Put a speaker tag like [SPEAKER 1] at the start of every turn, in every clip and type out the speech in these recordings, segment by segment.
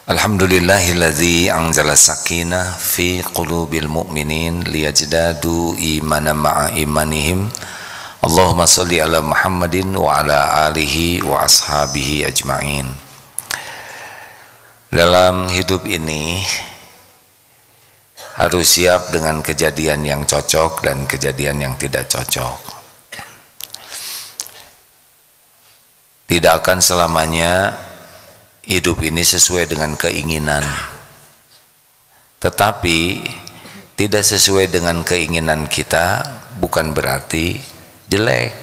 [SPEAKER 1] Alhamdulillahilladzi anzala sakinah fi qulubil mu'minin liyajdadu imanan ma'a imanihim. Allahumma sholli ala Muhammadin wa ala alihi wa ashabihi ajma'in. Dalam hidup ini harus siap dengan kejadian yang cocok dan kejadian yang tidak cocok. Tidak akan selamanya hidup ini sesuai dengan keinginan, tetapi tidak sesuai dengan keinginan kita bukan berarti jelek,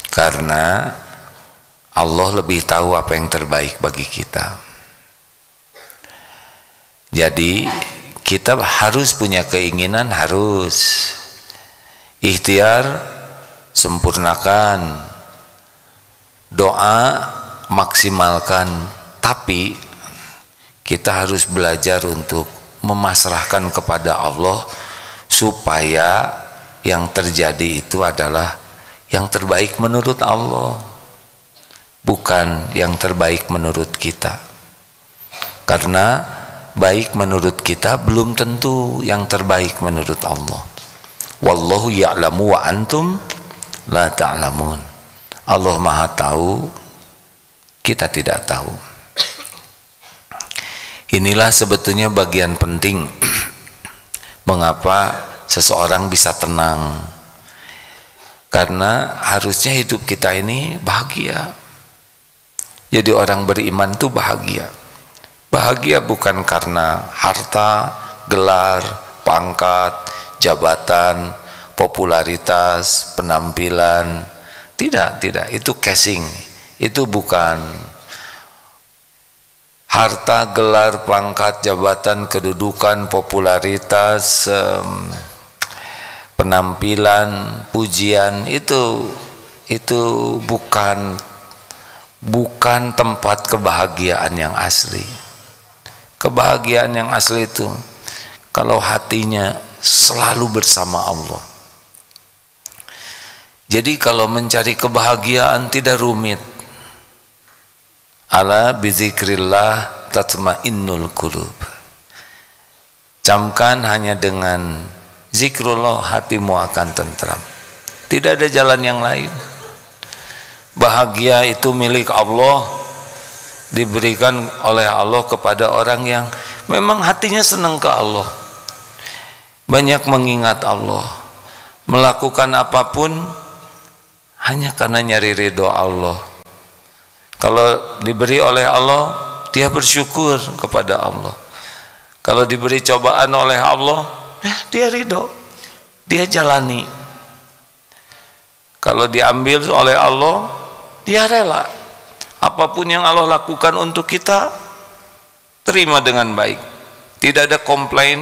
[SPEAKER 1] karena Allah lebih tahu apa yang terbaik bagi kita. Jadi kita harus punya keinginan, harus ikhtiar, sempurnakan, doa maksimalkan, tapi kita harus belajar untuk memasrahkan kepada Allah supaya yang terjadi itu adalah yang terbaik menurut Allah, bukan yang terbaik menurut kita. Karena baik menurut kita belum tentu yang terbaik menurut Allah. Wallahu ya'lamu wa antum la ta'lamun. Allah Maha tahu, kita tidak tahu. Inilah sebetulnya bagian penting mengapa seseorang bisa tenang, karena harusnya hidup kita ini bahagia. Jadi orang beriman itu bahagia. Bahagia bukan karena harta, gelar, pangkat, jabatan, popularitas, penampilan. Tidak, itu casing. Itu bukan harta, gelar, pangkat, jabatan, kedudukan, popularitas, penampilan, pujian. Itu bukan tempat kebahagiaan yang asli. Kebahagiaan yang asli itu kalau hatinya selalu bersama Allah. Jadi kalau mencari kebahagiaan tidak rumit. Ala bizikrillah tatmainnul qulub. Camkan hanya dengan zikrullah hatimu akan tentram. Tidak ada jalan yang lain. Bahagia itu milik Allah, diberikan oleh Allah kepada orang yang memang hatinya senang ke Allah, banyak mengingat Allah, melakukan apapun hanya karena nyari ridho Allah. Kalau diberi oleh Allah, dia bersyukur kepada Allah. Kalau diberi cobaan oleh Allah, dia ridho, dia jalani. Kalau diambil oleh Allah, dia rela. Apapun yang Allah lakukan untuk kita, terima dengan baik. Tidak ada komplain,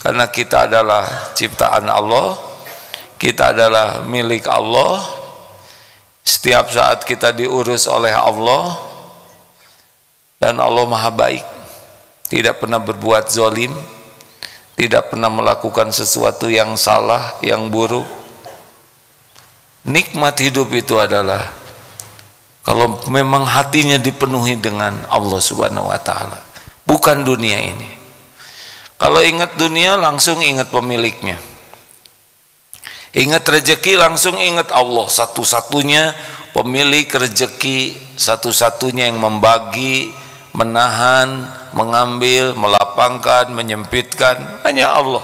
[SPEAKER 1] karena kita adalah ciptaan Allah, kita adalah milik Allah. Setiap saat kita diurus oleh Allah, dan Allah Maha baik, tidak pernah berbuat zalim, tidak pernah melakukan sesuatu yang salah, yang buruk. Nikmat hidup itu adalah kalau memang hatinya dipenuhi dengan Allah Subhanahu wa Ta'ala, bukan dunia ini. Kalau ingat dunia langsung ingat pemiliknya, ingat rezeki langsung ingat Allah, satu-satunya pemilik rezeki, satu-satunya yang membagi, menahan, mengambil, melapangkan, menyempitkan, hanya Allah.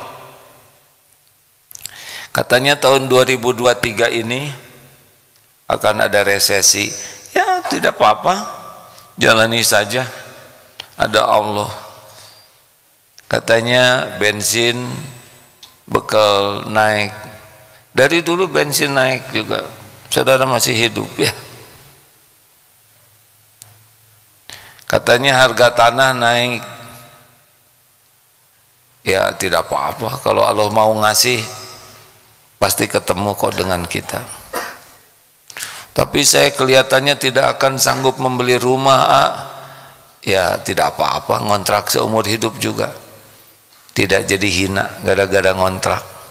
[SPEAKER 1] Katanya tahun 2023 ini akan ada resesi. Ya tidak apa-apa, jalani saja, ada Allah. Katanya bensin bekal naik. Dari dulu bensin naik juga, saudara masih hidup ya. Katanya harga tanah naik. Ya tidak apa-apa, kalau Allah mau ngasih pasti ketemu kok dengan kita. Tapi saya kelihatannya tidak akan sanggup membeli rumah. Ya tidak apa-apa, ngontrak seumur hidup juga. Tidak jadi hina gara-gara ngontrak.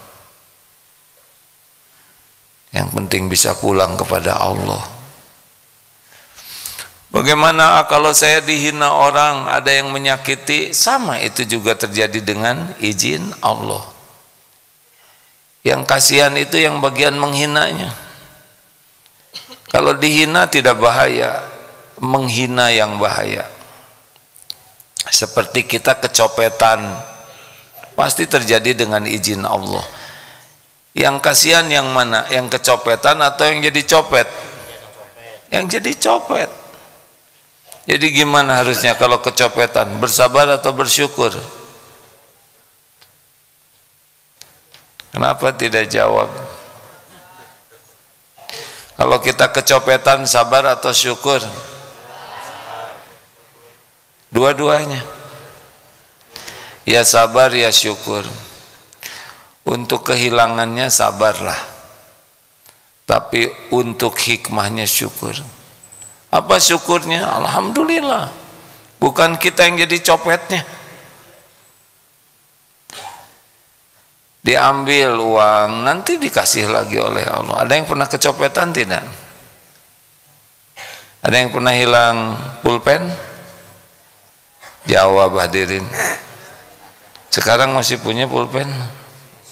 [SPEAKER 1] Yang penting bisa pulang kepada Allah. Bagaimana kalau saya dihina orang, ada yang menyakiti, sama itu juga terjadi dengan izin Allah. Yang kasihan itu yang bagian menghinanya. Kalau dihina tidak bahaya, menghina yang bahaya. Seperti kita kecopetan, pasti terjadi dengan izin Allah. Yang kasihan yang mana? Yang kecopetan atau yang jadi copet? Yang jadi copet. Jadi gimana harusnya kalau kecopetan? Bersabar atau bersyukur? Kenapa tidak jawab? Kalau kita kecopetan, sabar atau syukur? Dua-duanya. Ya sabar, ya syukur. Untuk kehilangannya sabarlah, tapi untuk hikmahnya syukur. Apa syukurnya? Alhamdulillah, bukan kita yang jadi copetnya. Diambil uang, nanti dikasih lagi oleh Allah. Ada yang pernah kecopetan tidak? Ada yang pernah hilang pulpen? Jawab hadirin. Sekarang masih punya pulpen?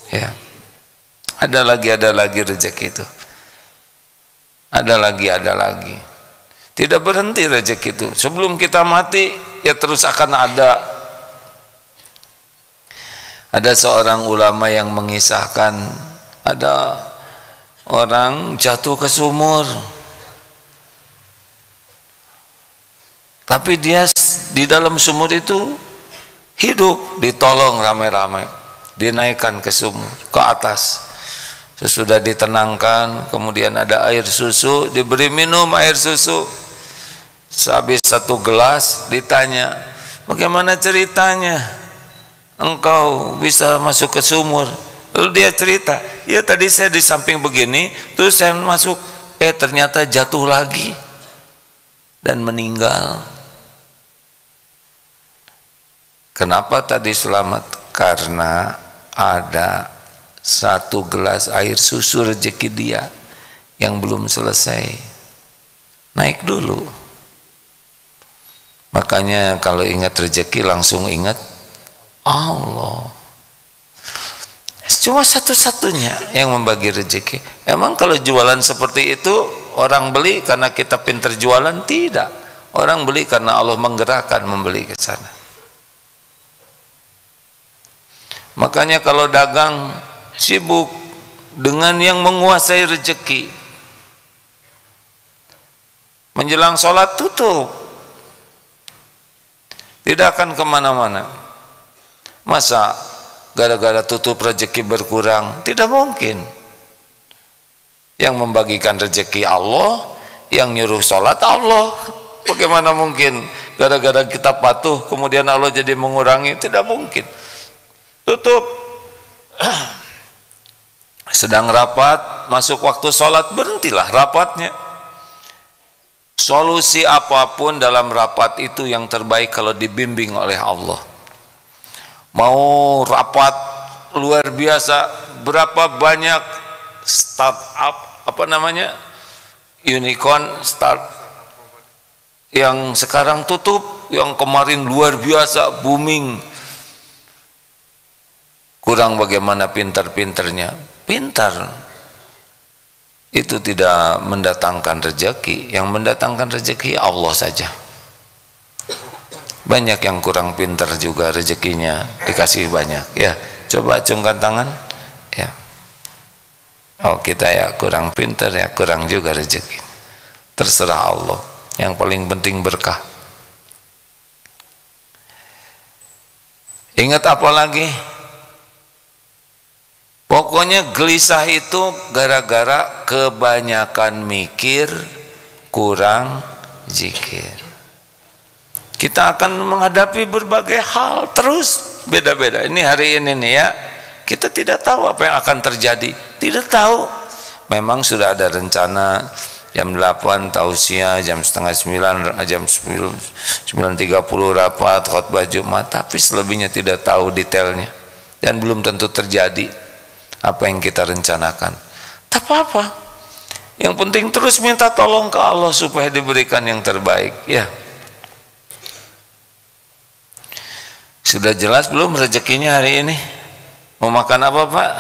[SPEAKER 1] Ya. Ada lagi rezeki itu. Ada lagi. Tidak berhenti rezeki itu. Sebelum kita mati, ya terus akan ada. Ada seorang ulama yang mengisahkan, ada orang jatuh ke sumur, tapi dia di dalam sumur itu hidup, ditolong ramai-ramai, dinaikkan ke sumur, ke atas. Sesudah ditenangkan, kemudian ada air susu, diberi minum air susu. Sehabis 1 gelas, ditanya, bagaimana ceritanya engkau bisa masuk ke sumur? Lalu dia cerita, ya tadi saya di samping begini, terus saya masuk, ternyata jatuh lagi dan meninggal. Kenapa tadi selamat? Karena ada 1 gelas air susu rezeki dia yang belum selesai, naik dulu. Makanya kalau ingat rezeki langsung ingat Allah. Cuma satu-satunya yang membagi rezeki. Emang kalau jualan seperti itu orang beli karena kita pintar jualan? Tidak. Orang beli karena Allah menggerakkan membeli ke sana. Makanya kalau dagang sibuk dengan yang menguasai rezeki. Menjelang sholat tutup. Tidak akan kemana-mana. Masa gara-gara tutup rezeki berkurang? Tidak mungkin. Yang membagikan rezeki Allah, yang nyuruh sholat Allah. Bagaimana mungkin gara-gara kita patuh kemudian Allah jadi mengurangi? Tidak mungkin. Tutup. Sedang rapat, masuk waktu sholat, berhentilah rapatnya. Solusi apapun dalam rapat itu yang terbaik kalau dibimbing oleh Allah. Mau rapat luar biasa, berapa banyak startup, unicorn start yang sekarang tutup, yang kemarin luar biasa booming. Kurang bagaimana pintar-pintarnya, pintar. Itu tidak mendatangkan rezeki. Yang mendatangkan rezeki Allah saja. Banyak yang kurang pintar juga rezekinya dikasih banyak. Ya, coba acungkan tangan. Ya. Oh, kita ya kurang pintar, ya kurang juga rezeki. Terserah Allah. Yang paling penting berkah. Ingat apa lagi? Pokoknya gelisah itu gara-gara kebanyakan mikir, kurang zikir. Kita akan menghadapi berbagai hal terus beda-beda. Ini hari ini nih ya, kita tidak tahu apa yang akan terjadi. Tidak tahu. Memang sudah ada rencana jam 8 tausiah, jam setengah 9, jam 9.30 rapat, khutbah Jumat. Tapi selebihnya tidak tahu detailnya. Dan belum tentu terjadi apa yang kita rencanakan. Tak apa-apa. Yang penting terus minta tolong ke Allah supaya diberikan yang terbaik, ya. Sudah jelas belum rezekinya hari ini? Mau makan apa, Pak?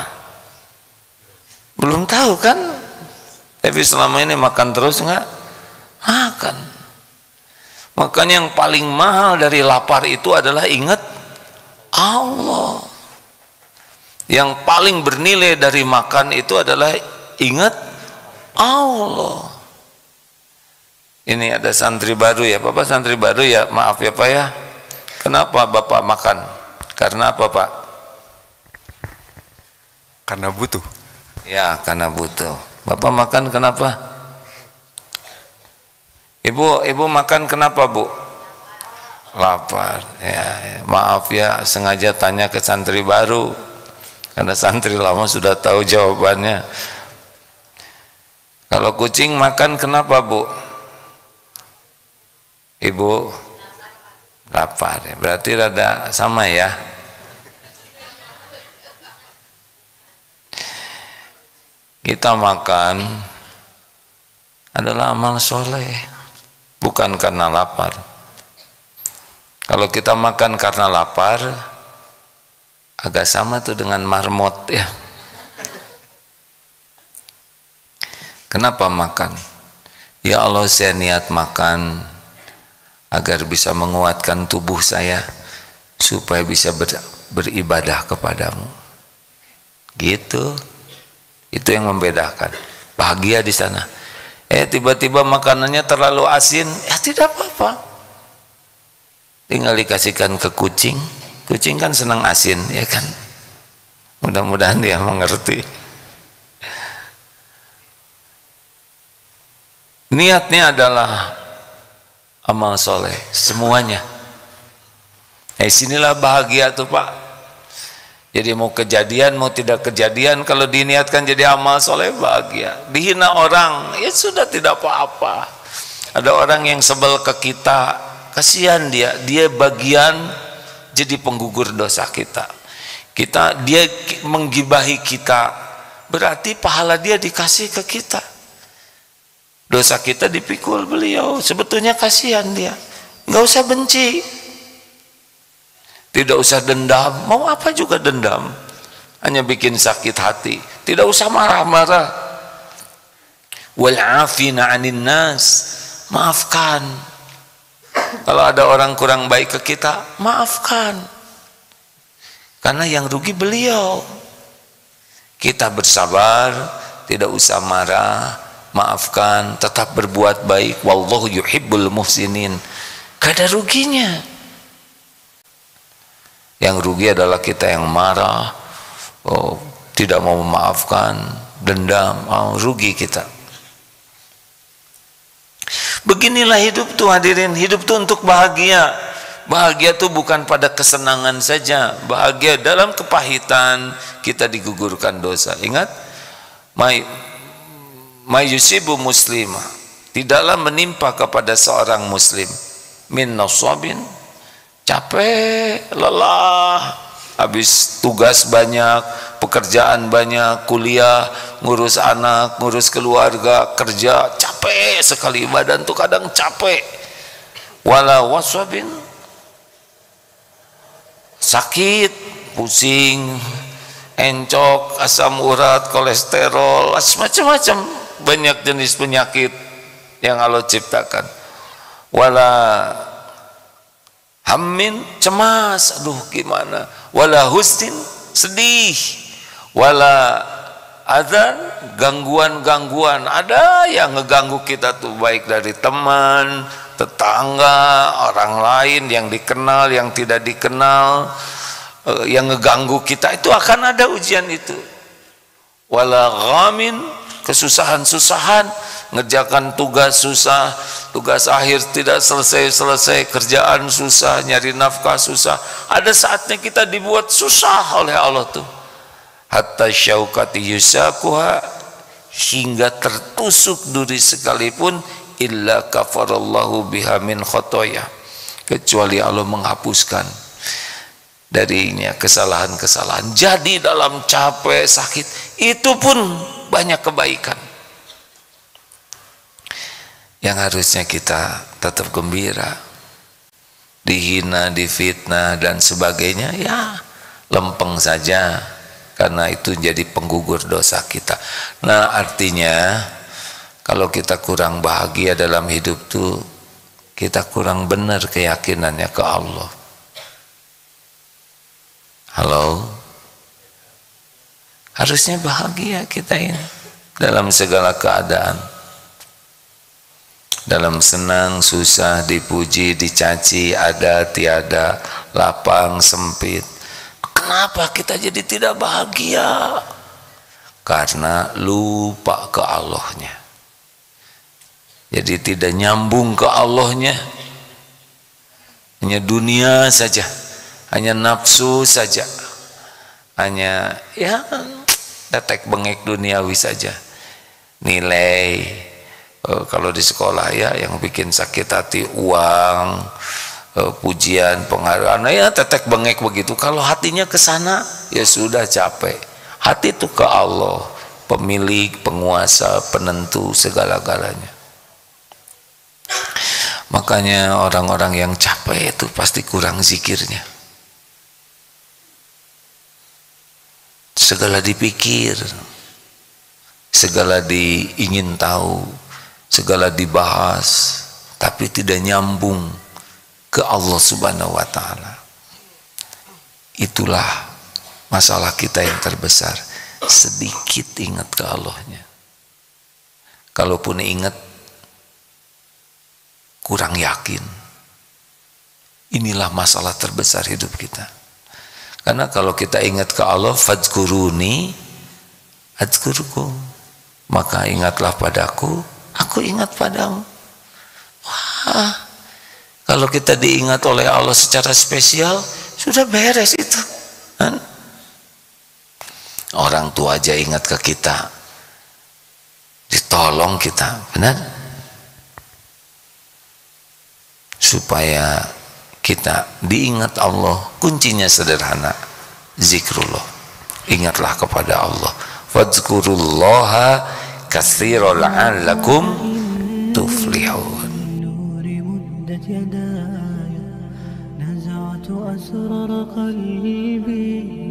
[SPEAKER 1] Belum tahu kan? Tapi selama ini makan terus enggak? Makan. Makanya yang paling mahal dari lapar itu adalah ingat Allah. Yang paling bernilai dari makan itu adalah ingat Allah. Ini ada santri baru ya, Bapak santri baru ya, maaf ya Pak ya. Kenapa Bapak makan? Karena apa Pak?
[SPEAKER 2] Karena butuh.
[SPEAKER 1] Ya, karena butuh. Bapak makan kenapa? Ibu makan kenapa Bu? Lapar. Ya, maaf ya, sengaja tanya ke santri baru. Karena santri lama sudah tahu jawabannya. Kalau kucing makan kenapa Bu? Ibu lapar. Berarti rada sama ya. Kita makan adalah amal soleh, bukan karena lapar. Kalau kita makan karena lapar, agak sama tuh dengan marmot ya. Kenapa makan? Ya Allah, saya niat makan agar bisa menguatkan tubuh saya supaya bisa beribadah kepadamu. Gitu. Itu yang membedakan. Bahagia di sana. Tiba-tiba makanannya terlalu asin, ya tidak apa-apa. Tinggal dikasihkan ke kucing. Kucing kan senang asin, ya kan? Mudah-mudahan dia mengerti. Niatnya adalah amal soleh, semuanya. Sinilah bahagia tuh Pak. Jadi mau kejadian, mau tidak kejadian, kalau diniatkan jadi amal soleh bahagia. Dihina orang, ya sudah tidak apa-apa. Ada orang yang sebel ke kita, kasihan dia bagian jadi penggugur dosa kita. Dia menggibahi kita, berarti pahala dia dikasih ke kita. Dosa kita dipikul beliau, sebetulnya kasihan dia. Nggak usah benci, tidak usah dendam. Mau apa juga dendam, hanya bikin sakit hati. Tidak usah marah-marah. Wal 'afina 'anil nas, maafkan. Kalau ada orang kurang baik ke kita, maafkan. Karena yang rugi beliau. Kita bersabar, tidak usah marah, maafkan, tetap berbuat baik. Wallahu yuhibbul muhsinin. Gak ada ruginya. Yang rugi adalah kita yang marah, tidak mau memaafkan, dendam, rugi kita. Beginilah hidup tuh hadirin. Hidup tuh untuk bahagia. Bahagia tuh bukan pada kesenangan saja. Bahagia dalam kepahitan kita digugurkan dosa. Ingat, mayusibu muslimah, tidaklah menimpa kepada seorang muslim min nasabin, capek, lelah, habis tugas banyak, pekerjaan banyak, kuliah, ngurus anak, ngurus keluarga, kerja, capek sekali, badan tuh kadang capek. Wala wasabin, sakit, pusing, encok, asam urat, kolesterol, macam-macam, banyak jenis penyakit yang Allah ciptakan. Wala hammin, cemas, aduh gimana, wala husnin, sedih, wala adzan, gangguan-gangguan. Ada yang ngeganggu kita tuh, baik dari teman, tetangga, orang lain, yang dikenal, yang tidak dikenal, yang ngeganggu kita. Itu akan ada ujian itu. Wala ghamin, kesusahan-susahan, ngerjakan tugas susah, tugas akhir tidak selesai-selesai, kerjaan susah, nyari nafkah susah. Ada saatnya kita dibuat susah oleh Allah tuh. Hatta syaukati yusakuha, hingga tertusuk duri sekalipun, illa kafarallahu biha min khotoya, kecuali Allah menghapuskan darinya kesalahan-kesalahan. Jadi dalam capek, sakit, itu pun banyak kebaikan. yang harusnya kita tetap gembira. Dihina, difitnah dan sebagainya, ya lempeng saja, karena itu jadi penggugur dosa kita. Nah, artinya kalau kita kurang bahagia dalam hidup tuh, kita kurang benar keyakinannya ke Allah. Halo? Harusnya bahagia kita ini dalam segala keadaan. Dalam senang, susah, dipuji, dicaci, ada, tiada, lapang, sempit. Kenapa kita jadi tidak bahagia? Karena lupa ke Allahnya. Jadi tidak nyambung ke Allahnya. Hanya dunia saja, hanya nafsu saja, hanya ya tetek bengek duniawi saja. Nilai, kalau di sekolah ya yang bikin sakit hati uang, pujian, penghargaan, ya tetek bengek begitu. Kalau hatinya ke sana, ya sudah capek. Hati itu ke Allah, pemilik, penguasa, penentu segala-galanya. Makanya orang-orang yang capek itu pasti kurang zikirnya. Segala dipikir, segala diingin tahu, segala dibahas, tapi tidak nyambung ke Allah Subhanahu wa Ta'ala. Itulah masalah kita yang terbesar. Sedikit ingat ke Allahnya. Kalaupun ingat, kurang yakin. Inilah masalah terbesar hidup kita. Karena kalau kita ingat ke Allah, fadzkuruni adzkurkum, maka ingatlah padaku, aku ingat padamu. Wah, kalau kita diingat oleh Allah secara spesial, sudah beres itu. Orang tua aja ingat ke kita, ditolong kita, benar? Supaya kita diingat Allah, kuncinya sederhana, zikrullah. Ingatlah kepada Allah. Fadzkurullaha katsiran la'allakum tuflihun. نزعت أسرار قلبي